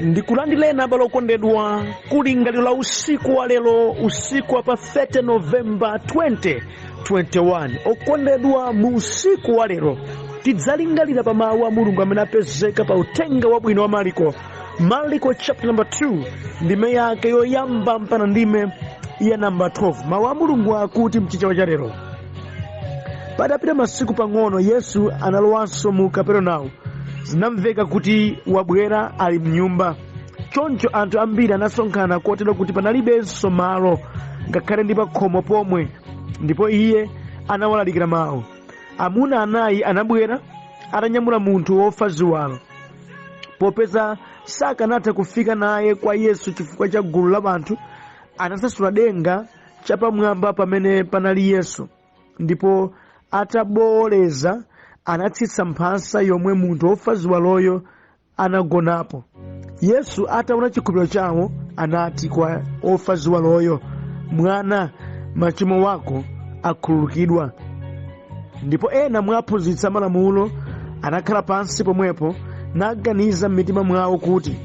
Ndikulandileni abale okondedwa kulingaliro la usiku wa lero, usiku wa pa 30 November 2021. Okondedwa mu usiku wa lero tidzalingalira pa mawu a Mulungu amene apezeka pa uthenga wabwino wa Marko chapter number 2 ndime yake yoyamba mpaka ndime ya number 12. Mawu a Mulungu akuti mchichewa cha lero: patapita masiku pang'ono Yesu analowanso mu Kaperenawo. Zinamveka kuti wabwera ali mnyumba. Choncho anthu ambiri anasonkhana kotero kuti panalibenso malo ngakhale ndi pa khomo pomwe. Ndipo iye anawalalikira mawu. Amuna anayi anabwera atanyamula munthu wofa ziwalo. Popeza sakanatha kufika naye kwa Yesu chifukwa cha gulu la anthu, anasasula denga chapamwamba pamene panali Yesu. Ndipo ataboleza anatsitsa mphasa yomwe munthu wofa ziwaloyo anagonapo. Yesu ataona chikhulupiriro chawo anati kwa wofa ziwaloyo, mwana, machimo wako akhululukidwa. Ndipo ena mwa aphunzitsi amalamulo anakhala pansi pomwepo naganiza m'mitima mwawo kuti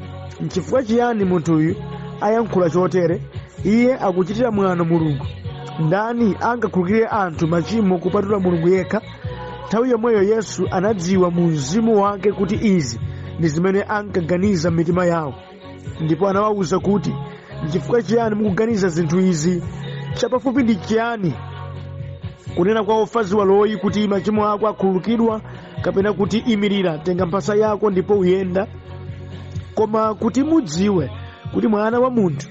n'chifukwa chiyani munthuyu ayankhula chotere? Iye akuchitira mwano Mulungu. Ndani angakhululukire anthu machimo kupatula Mulungu yekha? Nthawi yomweyo Yesu anadziwa mu mzimu wake kuti izi ndi zimene ankaganiza m'mitima yawo. Ndipo anawawuza kuti, n'chifukwa chiyani mukuganiza zinthu izi? Chapafupi ndi chiyani, kunena kwa wofa ziwaloyi kuti machimo ako akhululukidwa, kapena kuti imirira, tenga mphasa yako ndipo uyenda? Koma kuti mudziwe kuti Mwana wa Munthu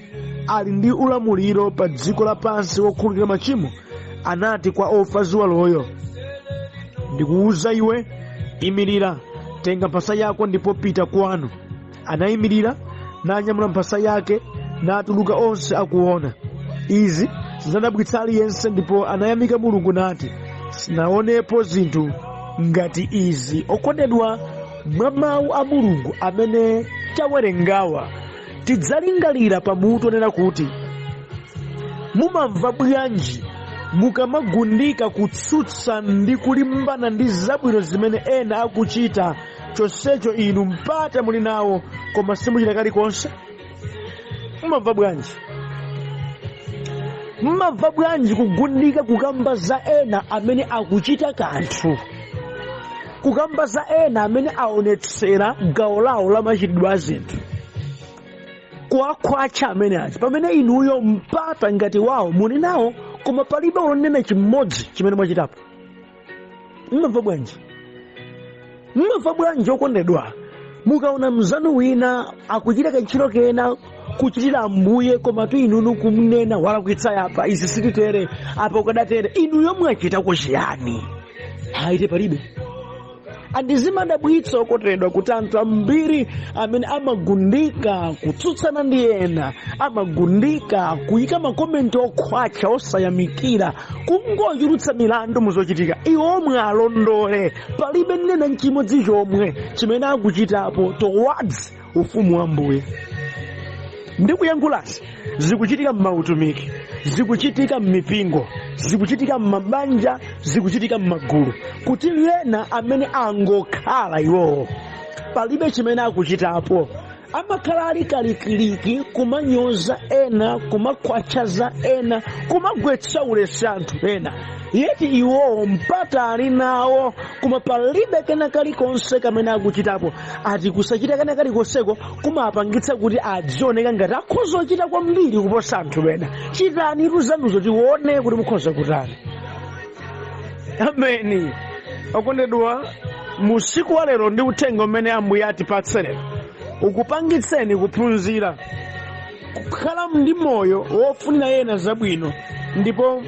ali ndi ulamuliro pa dziko lapansi wokhululukira machimo, anati kwa wofa ziwaloyo, ndikuwuza iwe, imirira, tenga mphasa yako ndipo pita kwanu. Anayimirira nanyamula mphasa yake natuluka, onse akuona. Izi zinadabwitsa aliyense, ndipo anayamika Mulungu nati, sinaonepo zinthu ngati izi. Okondedwa, mwa mawu a Mulungu amene tawerengawa tidzalingalira pamutu onena kuti, mumamva bwanji mukamagundika kutsutsa ndi kulimbana ndi zabwino zimene ena akuchita, chonsecho inu mpata muli nawo koma simuchita kalikonse? Mumamva bwanji? Mumamva bwanji kugundika kukamba za ena amene akuchita kanthu, kukamba za ena amene aonetsera gawo lawo la machitidwe a zinthu, kuwakhwacha amene achi, pamene inuyo mpata ngati wawo muli nawo koma palibe onena chimodzi chimene mwachitapo? Mumamva bwanji? Mumamva bwanji okondedwa mukaona mzanu wina akuchita kantchito kena kuchitira Ambuye, koma tu inunu kumnena walakwitsa yapa, izi sititere, apa ukadatere, inuyo mwachitako chiyani? Haite palibe. Andizimadabwitsa okondedwa kuti anthu ambiri amene amagundika kutsutsana ndi ena, amagundika kuyika makomenti okhwacha osayamikira, kungochulutsa milandu muzochitika, iwo omwe alondole, palibe nena nchimodzi chomwe chimene akuchitapo towards ufumu wa Ambuye. Ndikuyankhulazi zikuchitika m'mautumiki, zikuchitika m'mipingo, zikuchitika m'mabanja, zikuchitika m'magulu, kuti ena amene angokhala iwowo palibe chimene akuchitapo, amakhala ali kalikiliki kumanyoza ena, kumakhwachaza ena, kumagwetsa ulesi anthu ena, yeti iwowo mpata ali nawo koma palibe kena kalikonse kamene akuchitapo. Ati kusachita kena kalikonseko kumapangitsa kuti adzioneka ngati akhoza kuchita kwambiri kuposa anthu ena. Chitani tuzanuzo tione kuti mukhoza kutani. Ameni. Okondedwa, musiku wa lero ndi uthenga umene Ambuye atipatse lero ukupangitseni kuphunzira kukhala ndi moyo wofunira ena zabwino, ndipo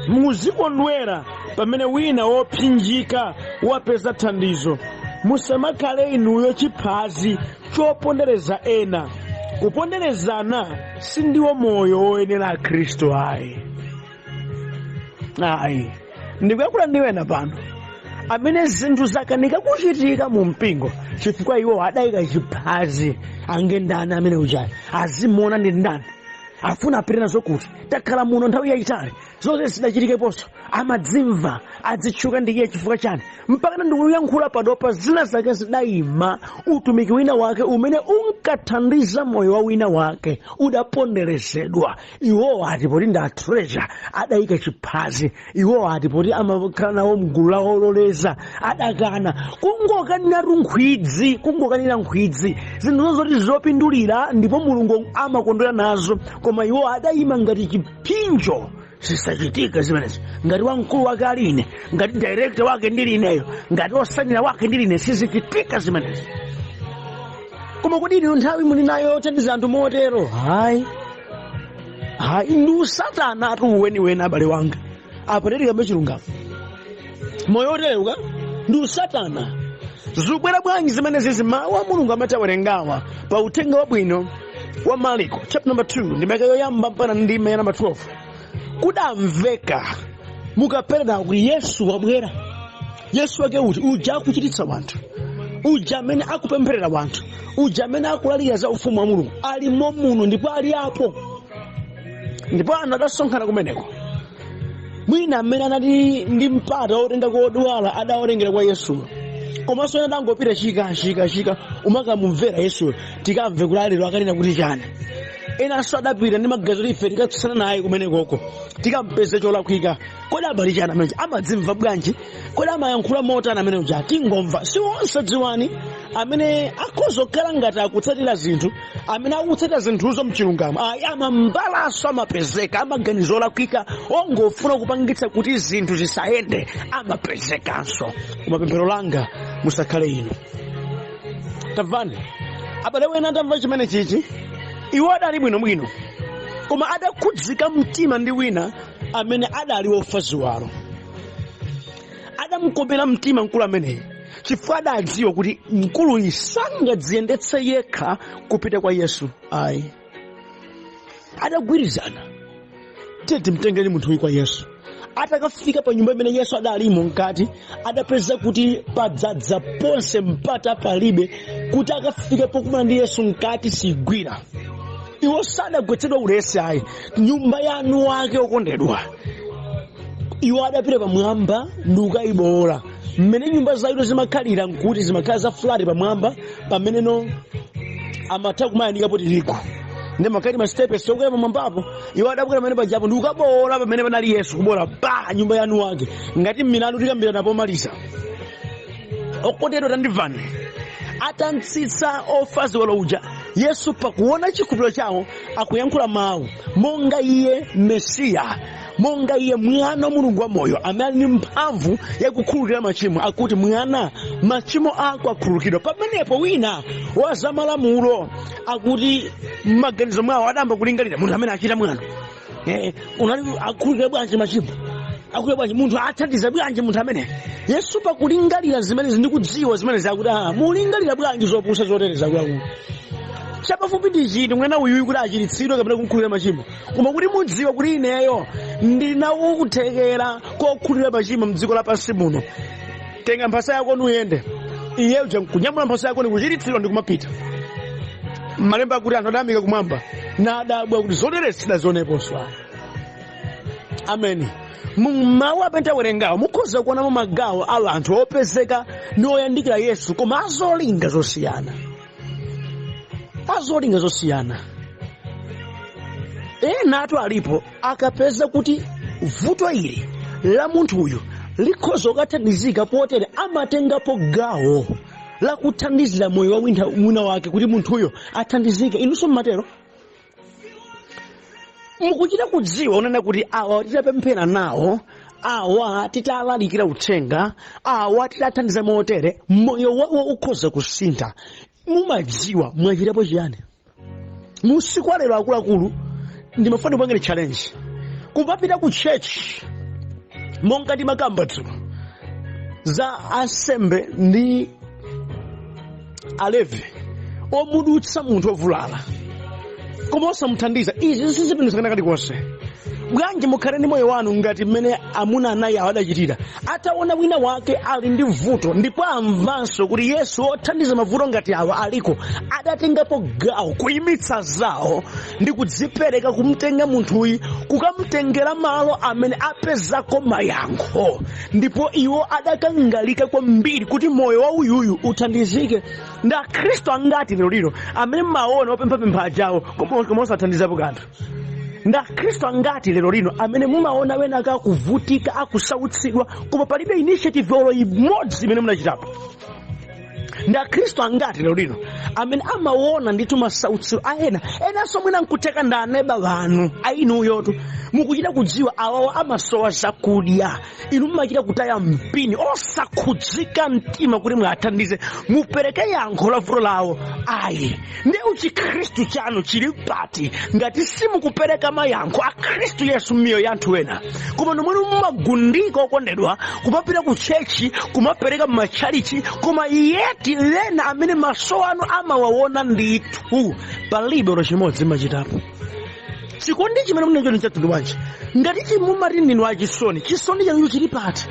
muzikondwera pamene wina wopsinjika wapeza thandizo. Musamakhale inuyo chiphazi chopondereza ena. Kuponderezana sindiwo moyo woyenera a Khristu. Ayi. Ndikuyankhula ndi ena pano amene zinthu zakanika kuchitika mu mpingo chifukwa iwo adayika chiphazi. Angendani amene uchayi azimuona ndi ndani, afuna apite nazo kuti takhala muno nthawi yayitali zonse zidachitikeponso amadzimva adzitchuka ndi iye chifukwa chani mpaka ndikuyankhula padopa zina zake zidayima utumiki wina wake umene unkathandiza moyo wa wina wake udaponderezedwa. Iwowo ati poti nda treasure adayika chiphazi, iwowo ati poti amakhala nawo mgulu la ololeza adakana. Kungokanira nkhwidzi zinthu zoti zopindulira ndipo Mulungu amakondwera nazo, koma iwo adayima ngati chipinjo zisachitika zimenezi, ngati wamkulu wake ali ine, ngati director wake ndili ineyo, ngati osanira wake ndili ine, sizichitika zimenezi. Koma kodi ino nthawi muli nayo yothandiza anthu motero? Hayi ndi Satana atu weniweni abale wanga apa tilikambe chilungamo moyo oterewa ndi Satana. Zikubwera bwanji zimenezi mawu a Mulungu amati awerengawa pa uthenga wabwino wa Marko chapter number 2 ndimeke yoyamba mpaka ndime ya number 12. Kudamveka mukapereka kuti Yesu wabwera. Yesu wake uti uja akuchititsa wanthu, uja amene akupempherera wanthu, uja amene akulalira za ufumu wa Mulungu alimo muno ndipo ali apo. Ndipo anthu adasonkhana kumeneko. Mwina amene anati ndi mpata otenda kodwala adawerengera kwa Yesu, komanso ena adangopita chika umakamumvera Yesu tikamve kulalira akanena kuti chani. Enanso adapita ndi magazi ife tikatsana naye kumenekoko tikampeze cholakwika. Kodi abali chani ameneja amadzimva bwanji? Kodi amayankhula motani ameneja? Tingomva. Si onse dziwani amene akhozokhala ngati akutsatira zinthu, amene akutsatira zinthuzo mchilungamo amambalaso amapezeka, amaganizo olakwika, ongofuna kupangitsa kuti zinthu zisayende amapezekanso. Koma pemphero langa musakhale ino. Tamvani abale wena atamva chimene chichi, iwo adali bwinobwino koma adakhudzika mtima ndi wina amene adali wofa ziwalo. Adamukopera mtima mkulu ameneyi chifukwa adadziwa kuti mkuluyi sangadziyendetse yekha kupita kwa Yesu. Ayi, adagwirizana tete mtengeni munthuyu kwa Yesu. Atakafika pa nyumba imene Yesu adalimo mkati, adapeza kuti padzadza ponse mpata palibe, kuti akafike pokumana ndi Yesu mkati sigwira. Iwo sadagwetsedwa ulesi ayi, nyumba yanu wake okondedwa. Iwo adapita pamwamba ndi kukayibowola. Mmene nyumba zaito zimakhalira nkuti zimakhala za fulati pamwamba pameneno amatha kumayandika poti liko ndi makali mastepesi okwera pamwambapo. Iwo adabwera pamene pajapo ndi kukabowola pamene panali Yesu, kubowola pa nyumba yanu wake ngati milandu tikambira napo maliza. Okondedwa tandimvani, atantsitsa ofa ziwalo uja, Yesu pakuona chikhulupiriro chawo akuyankhula mawu monga iye Mesiya, monga iye mwana wa Mulungu wa moyo amene ali mphamvu yakukhululukira machimo, akuti mwana machimo ako akhululukidwa. Pamenepo wina wa zamalamulo akuti m'maganizo mwawo adamba kulingalira munthu amene achita mwano unali akhululukira bwanji machimo, akhululukira bwanji munthu athandiza bwanji munthu amene. Yesu pakulingalira zimenezi ndi kudziwa zimenezi akuti mulingalira bwanji zopusa zotereza kwawo. Chapafupi ndi chiti mwana uyuyu kuti achiritsidwe kapena kukhululukira machimo, koma kuti mudziwa kuti ineyo ndinawo kuthekera kokhululukira machimo mdziko lapansi muno. Tenga mphasa yako nuyende, iye uja kunyamula mphasa yako nikuchiritsidwa ndi kumapita. Malemba akuti anthu adayamika kumwamba nadabwa kuti zoteretsa zioneponso. Ameni. Mmawu amene tawerengawo mukhoza kuonamo magawo a anthu opezeka ndi oyandikira Yesu, koma azolinga zosiyana. Ena alipo akapeza kuti vuto ili la munthu uyu likhoza kukathandizika potere amatengapo gawo la kuthandizira moyo wa mwina wake kuti munthu uyo athandizike. Inunso mmatero mukuchita kudziwa unena kuti awa titapemphera nawo, awa titalalikira uthenga, awa titathandiza motere moyo wawo ukhoza kusintha. Mumadziwa mwachitapo chiyani? Musiku wa lero akuluakulu ndimafuna kupangire challenge kupapita ku church monga ndimakamba dzulo za ansembe ndi alevi omudutsa munthu ovulala koma osamuthandiza. Izi sizipindusana kalikonse. bwanji mukhale ndi moyo wanu ngati mmene amuna anayi awo adachitira. Ataona wina wake ali ndi vuto ndipo amvanso kuti Yesu othandiza mavuto ngati awa aliko, adatengapo gawo kuyimitsa zawo ndi kudzipereka kumtenga munthuyi kukamtengera malo amene apezako mayankho, ndipo iwo adakangalika kwambiri kuti moyo wa uyuyu uthandizike. Ndi Akhristu angati lero amene maona opemphapempha ajawo koma osathandizapo kanthu? Ndi Akhristu angati lero lino amene mumaona wena akakuvutika akusautsidwa koma palibe initiative olo imodzi imene munachitapo? Ndi Akhristu angati lero lino amene amaona ndithu masautsidwe enanso mwina nkuteka ndi aneba wanu ainuyotu mukuchita kudziwa awawo amasowa zakudya, inu mumachita kutaya mpini osakhudzika mtima kuti mwathandize mupereke yankho la vuto lawo. Ayi, ndi uchikhristu chanu chili pati ngati simukupereka mayankho a Khristu Yesu m'miyoyo ya anthu ena, koma nomwe mumagundika okondedwa kumapita ku chechi kumapereka m'matchalichi, koma yeti lena amene maso anu amawaona ndithu palibe olo chimodzi machitapo. Chikondi chimene munecho ndi chathunthu wanji ngati chimumati ndinu achisoni, chisoni chanu chili pati?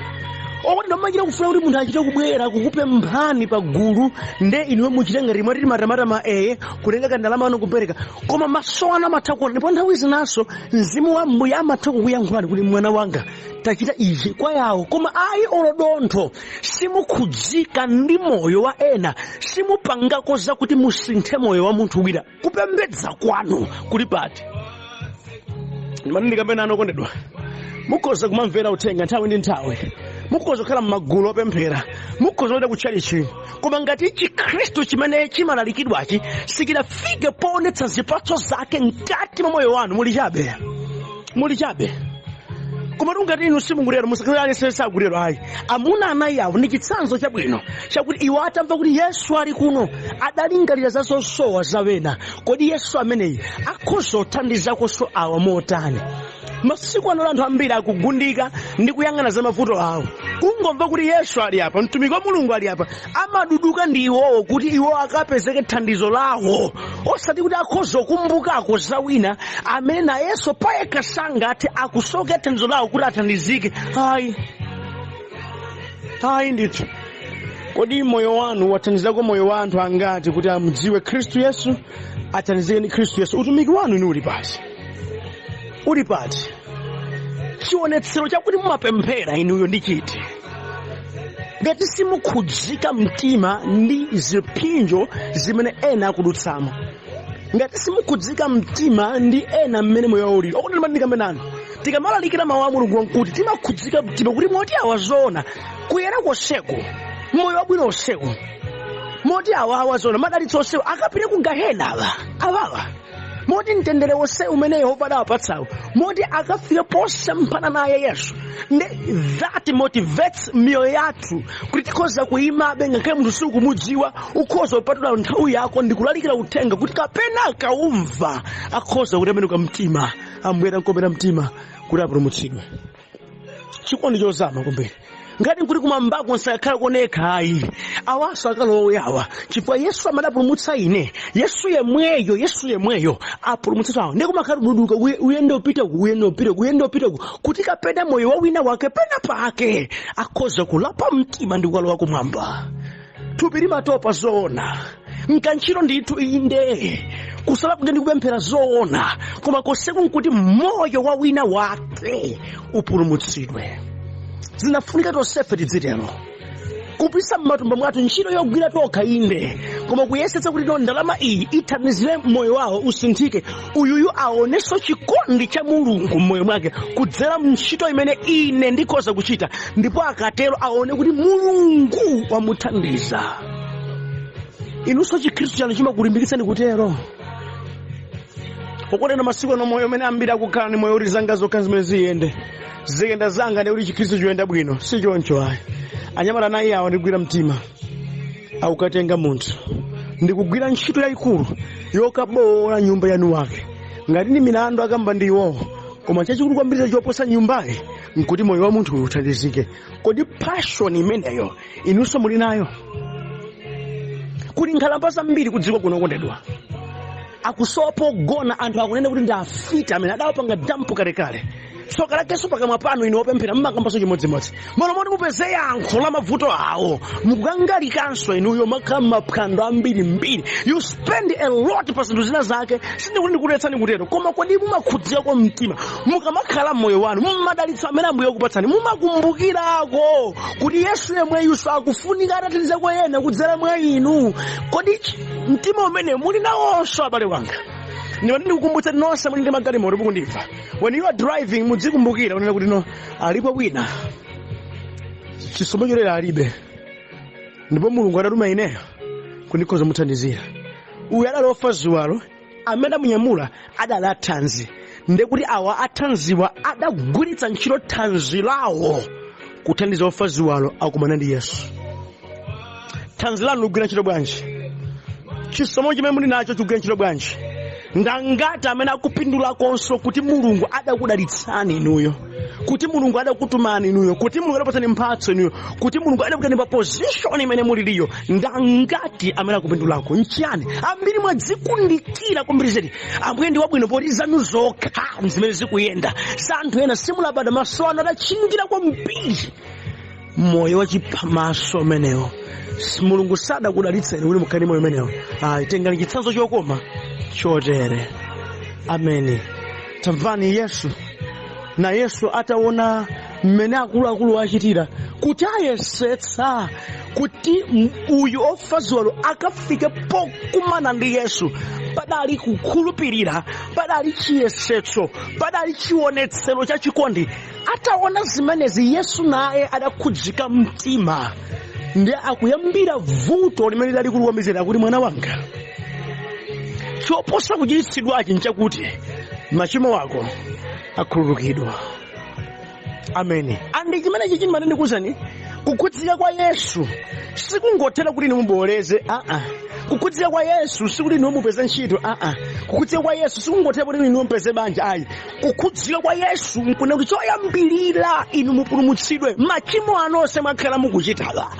Okondedwa mumachita kufuna kuti munthu achite kubwera kukupemphani pa gulu nde inuwe muchite ngati mwatiti matamata kutenga kandalama anu kupereka, koma maso anu amatha kuona. Ndipo nthawi zinaso mzimu wa Mbuye amatha kukuyankhulani kuti mwana wanga tachita ichi kwa yawo, koma ayi olodontho simukhudzika ndi moyo wa ena, simupangako zakuti musinthe moyo wa munthu wina. Kupembedza kwanu kuli pati? Ndikambena ano okondedwa, mukhoza kumamvera uthenga nthawi ndi nthawi, mukhoza kukhala m'magulu opemphera, mukhoza kupita kutchalichi, koma ngati Chikhristu chimene chimalalikidwachi sichidafike poonetsa zipatso zake mkati mwa moyo wanu, muli chabe. Koma ngati inu simungulero musakhalani sesagulero. Ayi, amuna anayi awo ndi chitsanzo chabwino chakuti iwo atamva kuti Yesu ali kuno adalingalira za zosowa zawena. Kodi Yesu ameneyi akhoza kuthandizakonso awa motani? Masiku ano anthu ambiri akugundika ndi kuyang'ana za mavuto awo, kungomva kuti Yesu ali apa, mtumiki wa Mulungu ali apa, amaduduka ndi iwowo kuti iwo akapezeke thandizo lawo, osati kuti akhoza kukumbukako za wina amene nayenso payekha sangathe akusoke thandizo lawo kuti athandizike. Ayi ndithu. Kodi moyo wanu wathandizako moyo wa anthu angati kuti amudziwe Khristu Yesu, athandizike ndi Khristu Yesu? Utumiki wanu ni uli pati? Chionetsero chakuti mumapemphera inuyo ndi chiti? Ngati simukhudzika mtima ndi zipinjo zimene ena akudutsamo, ngati simukhudzika mtima ndi ena mmene moyo wawo ulili, okondedwa ndikambenani tikamalalikira mawu a Mulungu wankuti timakhudzika mtima kuti moti awazoona kuyera koseko, moyo wabwino oseko, moti awazoona madalitso oseko akapite ku gahena awawa, moti mtendere wonse umene Yehova adawapatsawo moti akafike posemphana naye Yesu. That motivates miyoyo yathu kuti tikhoza kuyimabe ngakhale munthu sikumudziwa, ukhoza kupatula nthawi yako ndi kulalikira uthenga kuti kapena akaumva akhoza kutembenuka mtima, ambwera nkomera mtima kuti apulumutsidwe. Chikondi chozama kumberi ngati nkuti kumambako nsakhala konekha. Ayi, awaso akalowo yawa chifukwa Yesu amadapulumutsa ine, Yesu yemweyo apulumutsa awo. Ndi kumakhala kududuka uyende upita kuti kapena moyo wa wina wake pena pake akhoza kulapa mtima ndi kukalowa kumwamba. Thupi limatopa zoona, mkanchiro ndithu inde, kusala kuti ndikupemphera zoona, koma koseku nkuti moyo wa wina wake upulumutsidwe. Zinafunika tonsefe tidzitero kupisa m'matumba mwathu ntchito yogwira tokha inde, koma kuyesetsa kuti ndalama iyi ithandizire moyo wawo usinthike, uyuyu aonenso chikondi cha Mulungu m'moyo mwake kudzera ntchito imene ine ndikhoza kuchita, ndipo akatero aone kuti Mulungu wamuthandiza. Inunso Chikhristu chanu chimakulimbikitsani kutero? Okondedwa masiku ano moyo umene ambiri akukhala ni moyo uri zanga zokha zimene ziyenda zanga ndi uli Chikhristu choyenda bwino, si choncho. Ayi, anyamata nayi awa ndigwira mtima aukatenga munthu ndikugwira ntchito yayikulu yokabola nyumba yanu wake. Ngati ndi milandu akamba ndi iwowo, koma chachikulu kwambiri choposa nyumbayi nkuti moyo wa munthu uthandizike. Kodi passion imeneyo inunso muli nayo? Kuli nkhalamba zambiri kudziko kuno okondedwa, akusowa pogona anthu akunena kuti ndi afiti amene adawapanga dampu kalekale. tsoka lakenso pakamwa panu inu opemphera mmakambanso chimodzimodzi mono moti mupeze yankho la mavuto awo mukukangalikanso inuyo makhala maphwando ambirimbiri. You spend a lot pa zinthu zina zake sindikuti ndikutetsani kutero koma kodi mumakhudzirako mtima mukamakhala mmoyo wanu mmadalitso amene Ambuye akupatsani mumakumbukirako kuti Yesu yemweyuso akufunika atathandize kwa ena kudzera mwa inu. Kodi mtima umene muli nawonso abale wanga. Ndikukumbutsa nonse muli ndi magalimoto mukundimva. When you are driving mudzikumbukira kunena kuti no alipo wina chisomo cholera alibe ndipo Mulungu atatuma ineyo kundikhoza muthandizira. Uyu adali ofa ziwalo amene amunyamula adali athanzi ndekuti awa athanziwa adagwiritsa ntchito thanzi lawo kuthandiza ofa ziwalo akumana ndi Yesu. Thanzi lanu ligwira ntchito bwanji? Chisomo chimene muli nacho chigwira ntchito bwanji? Ngangati amene akupindulakonso kuti Mulungu adakudalitsani inuyo, kuti Mulungu adakutumani inuyo, kuti Mulungu adapatsani mphatso inuyo, kuti Mulungu adakuyikani pa position imene muliliyo, ngangati amene akupindulako nchiyani? Ambiri mwadzikundikira kwambiri zedi Ambuye ndi wabwino poti zanu zokha zimene zikuyenda santhu ena simulabada maso anu adachingira kwambiri moyo wachiphamaso umenewo. Mulungu sadakudalitseni kuti mukhale moyo umenewo. Tengani chitsanzo chokoma chotere. Ameni. Tamvani Yesu. Na Yesu ataona mmene akuluakulu achitira kuti ayesetsa kuti uyu ofa ziwalo akafike pokumana ndi Yesu. Padali kukhulupirira, padali chiyesetso, padali chionetsero cha chikondi. Ataona zimenezi Yesu naye adakhudzika mtima ndi akuyambira vuto limene lali kuluwamizira kuti mwana wanga choposa kuchiritsidwachi nchakuti machimo wako akhululukidwa. Ameni. Andi chimene chichi ndikuwuzani kukhudzika kwa Yesu sikungothera kuti nimumboleze. Kukhudzika kwa Yesu sikuti nimupeze ntchito. Kukhudzika kwa Yesu sikungothera kuti nimupeze banja. Ayi. Kukhudzika kwa Yesu nkuna kuti choyambirira inu mupulumutsidwe machimo anonse mwakhala mukuchitawa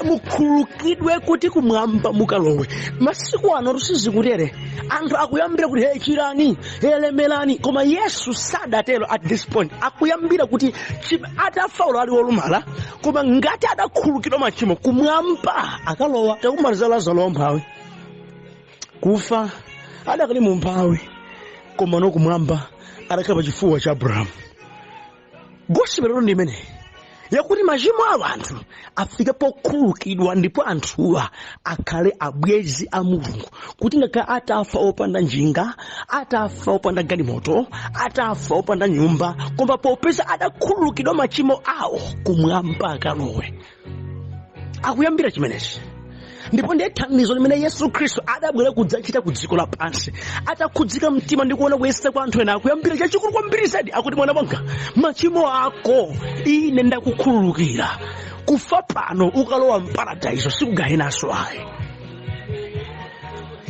mukhululukidwe kuti kumwamba mukalowe. Masiku ano tusizikutere anthu akuyambira kuti chirani lemerani koma Yesu sadatero at this point. Akuyambira kuti atafa ulo ali wolumala koma ngati adakhululukidwa machimo kumwamba akalowa. Takumaliza Lazaro mphawi kufa adakali mu mphawi koma no kumwamba adakhala pa chifuwa cha Abrahamu. Gospel lero ndi imene yakuti machimo a anthu afike pokhululukidwa ndipo anthuwa akhale abwezi a Mulungu kuti ngakhale atafa opanda njinga, atafa opanda galimoto, atafa opanda nyumba koma popeza adakhululukidwa machimo awo kumwamba akalowe. Akuyambira chimenechi ndipo ndiye thandizo limene Yesu Khristu adabwera kudzachita ku dziko lapansi. Atakhudzika mtima ndi kuona kuyesa kwa anthu ena akuyambira chachikulu kwambiri zedi akuti mwana wanga machimo ako ine ndakukhululukira. Kufa pano ukalowa mparadiso sikugayenaso ayi.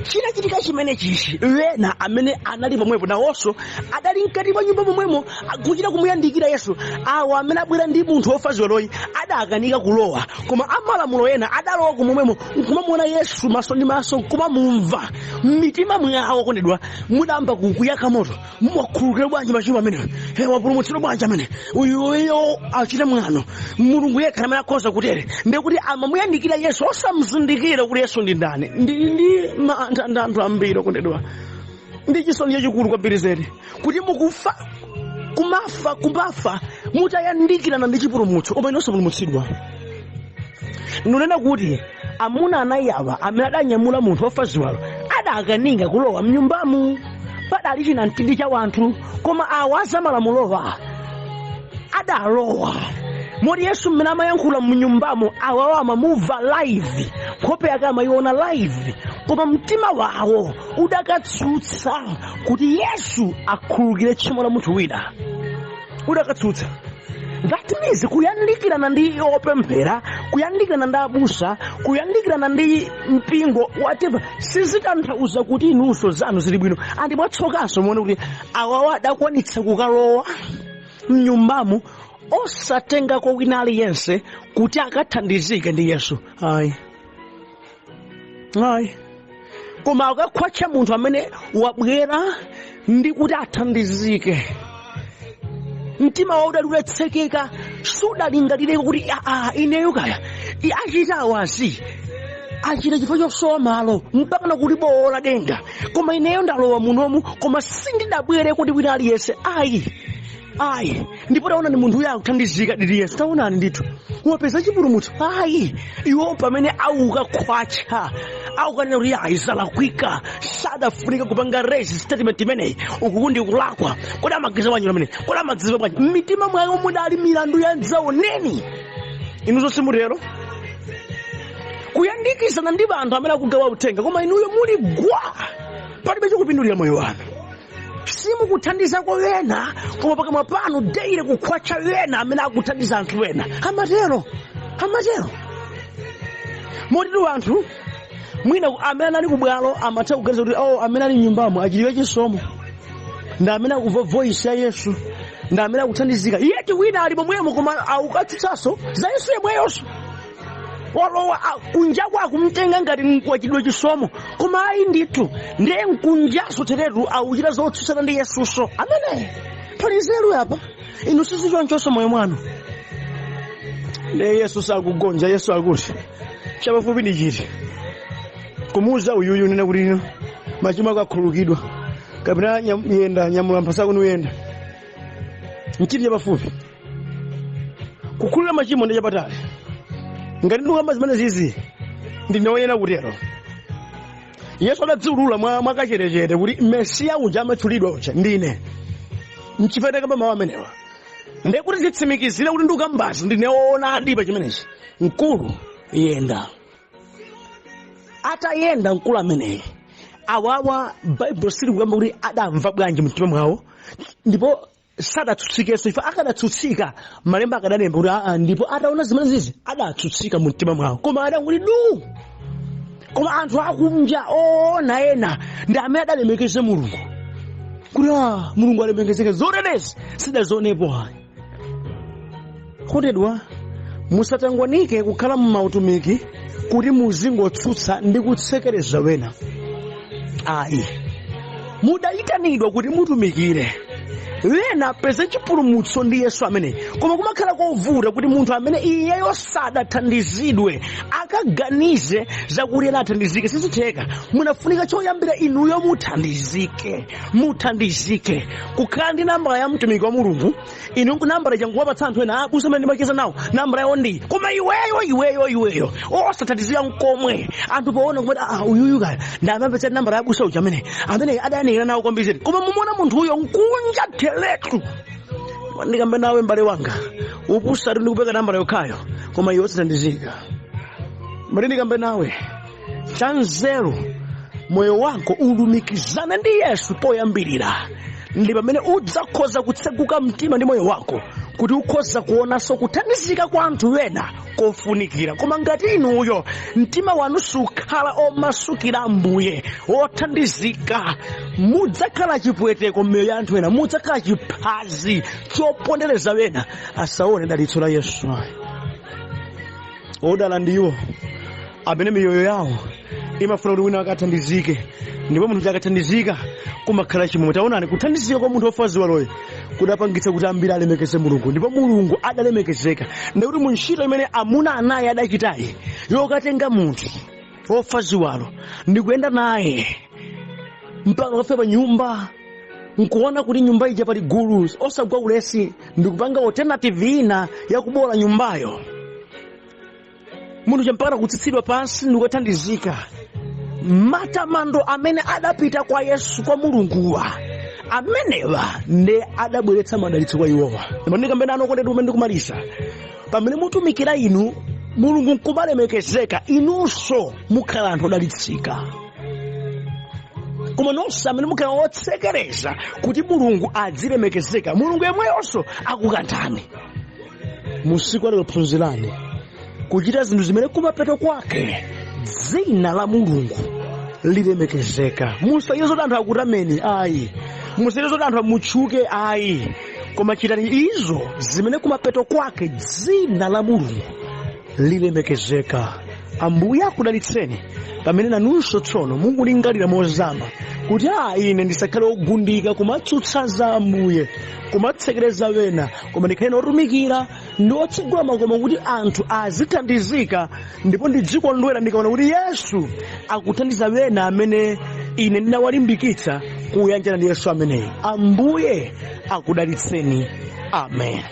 Chinachitika chimene chichi wena amene anali pomwepo nawonso adali mkati mwa nyumba momwemo akuchita kumuyandikira Yesu. Awo amene abwera ndi munthu ofa ziwaloyi adakanika kulowa koma amalamulo ena adalowa kumomwemo nkumamuona Yesu maso ndi maso nkumamumva. M'mitima mwawo kondedwa mudamba kuyaka moto muwakhululukire bwanji machimo amenewo. Wapulumutsidwa bwanji amene uyuyo achite mwano. Mulungu yekha amene akhoza kutere ndikuti amamuyandikira Yesu osamuzindikira kuti Yesu ndi ndani. Ndi anthu ambiri okondedwa ndi chisoni chachikulu kwambiri zedi kuti mukufa kumafa mutayandikirana ndi chipulumutso koma inonso pulumutsidwa. Nunena kuti amuna anayi awa amene adanyamula munthu ofa ziwalo adakaninga kulowa mnyumbamu padali china mtindi cha wanthu koma awa azamalamulowa adalowa. Moti Yesu mmene amayankhula mnyumbamo awawa amamuva live nkhope yake amayiona live koma mtima wawo udakatsutsa kuti Yesu akhululukire tchimo la munthu wina. Udakatsutsa. That means kuyandikirana ndi opemphera, kuyandikirana ndi abusa, kuyandikirana ndi mpingo whatever sizitanthauza kuti inunso zanu zili bwino. Andi mwatsokanso muone kuti awawa adakwanitsa kukalowa mnyumbamo osatenga kwa wina aliyense kuti akathandizike ndi Yesu. Ayi. Koma akakhwacha munthu amene wabwera ndi kuti athandizike mtima wawo udatsekeka sudalingalireko kuti ineyo kaya achita awasi achita chifukwa chosowa malo mpaka nakuti bola denga koma ineyo ndalowa munomu koma sindidabwere kuti wina aliyense ayi ndipo taona ni munthu uyo akuthandizika diriyeso taonani ndithu wapeza chipulumutso iwo pamene aukakhwacha aukanena kuti ayizalakwika sadafunika kupanga race statement imeneyi ukuku ndi kulakwa kodi amagiza bwanji amene kodi amadziwa bwanji mmitima mwawo mudali milandu ya dzaoneni inu simutero kuyandikizana ndi anthu amene akugawa uthenga koma inuyo muli gwa palibe chokupindulira moyo wanu simukuthandiza kwa wena koma pakamwa panu deire kukhwacha wena amene akuthandiza anthu wena amatero motitu anthu mwina amene ali kubwalo amatha kuganiza kuti amene ali nyumbamo achiliwe chisomo ndi amene akuva voice ya Yesu ndi amene akuthandizika yeti wina ali pomwemo koma aukatsutsaso za Yesu yemweyonso walowa kunja kwako mtenga ngati nkwachidwe chisomo koma ayi ndithu ndiye nkunjaso teretu auchita zotsutsana ndi Yesuso amene pali nzeru apa inu sisi chonchonso moyo mwanu ndiye Yesu sakugonja Yesu akuti chapafupi ndi chiti kumuuza uyuyu nena kuti ino machimo akakhululukidwa kapena yenda nyamula mphasa kuno yenda nchiti chapafupi kukhulula machimo ndi chapatali ngati ndikamba zimene zizi ndinaonena kutero Yesu adadziulula mwakachetechete kuti Mesiya uja amatchulidwa uja ndine mchipeteka pa mawu amenewa ndiye kuti zitsimikizire kuti ndikukambazi ndineona adipa chimenechi mkulu yenda atayenda mkulu ameneyi awawa Bible sili kukamba kuti adamva bwanji mtima mwawo ndipo sadatsutsikenso ife akadatsutsika malemba akadalemba kuti ndipo ataona zimene zizi adatsutsika mu mtima mwawo koma adakuti du koma anthu akunja ona ena ndi amene adalemekeze mulungu kuti mulungu alemekezeke zoterezi sidazionepo kotedwa musatangwanike kukhala mmautumiki kuti muzingotsutsa ndi kutsekereza wena mudayitanidwa kuti mutumikire wena peze chipulumutso ndi Yesu amene koma kumakhala kovuta kuti munthu amene iyeyo sadathandizidwe akaganize zakuti ena athandizike sizitheka munafunika choyambira inuyo muthandizike kukhala ndi nambala ya mtumiki wa mulungu inu nkunambala changuwapatsa anthu ena abusa amene ndimacheza nawo nambala yawo ndi koma iweyo osathandizika nkomwe anthu poona kumati uyuyu kaya ndamapatsa nambala ya abusa uja amene adayanira nawo kwambiri koma mumona munthu uyo nkunja teletu ndikambe nawe mbale wanga upusatu ndikupeka nambala yokhayo koma iwe osathandizika mbale ndikambe nawe chanzeru moyo wako ulumikizane ndi Yesu poyambirira ndi pamene udzakhoza kutseguka mtima ndi moyo wako kuti ukhoza kuonanso kuthandizika kwa anthu wena kofunikira koma ngati inuyo mtima wanu sukhala omasukira Ambuye othandizika mudzakhala chipweteko mmoyo ya anthu ena mudzakhala chiphazi chopondereza wena asaone dalitso la Yesu odala ndiwo amene miyoyo yawo imafuna kuti wina akathandizike ndipo munthu akathandizika kumakhala chimwe taonani kuthandizika kwa munthu ofa ziwaloyo kudapangitsa kuti ambiri alemekeze mulungu ndipo mulungu adalemekezeka ndikuti mu ntchito imene amuna anayi adachitayi yokatenga munthu ofa ziwalo ndikuyenda naye mpaka kafika pa nyumba nkuona kuti nyumba ija pali gulu osagwa ulesi ndikupanga alternative ina yakubola nyumbayo munthu champaka kutsitsidwa pansi ndikuthandizika matamando amene adapita kwa Yesu kwa mulunguwa amenewa ndi adabweretsa madalitso kwa iwowa ndikambe okondedwa umene ndikumalisa pamene mutumikira inu mulungu nkumalemekezeka inunso mukhala anthu odalitsika koma nonse amene mukhala otsekereza kuti mulungu adzilemekezeka mulungu yemweyonso akukanthani musiku alero phunzirani kuchita zinthu zimene kumapeto kwake dzina la mulungu lilemekezeka musachite zoti anthu akutameni musachite zoti anthu amutchuke koma chitani izo zimene kumapeto kwake dzina la mulungu lilemekezeka Ambuye akudalitseni pamene nanunso tsono mukulingalira mozama kuti ine ndisakhale ogundika kumatsutsa za Ambuye, kumatsekereza wena, koma ndikhale otumikira ndi otsegula makomo kuti anthu azithandizika, ndipo ndidzikondwera ndikaona kuti Yesu akuthandiza wena amene ine ndinawalimbikitsa kuyanjana ndi Yesu ameneyi. Ambuye akudalitseni. Amen.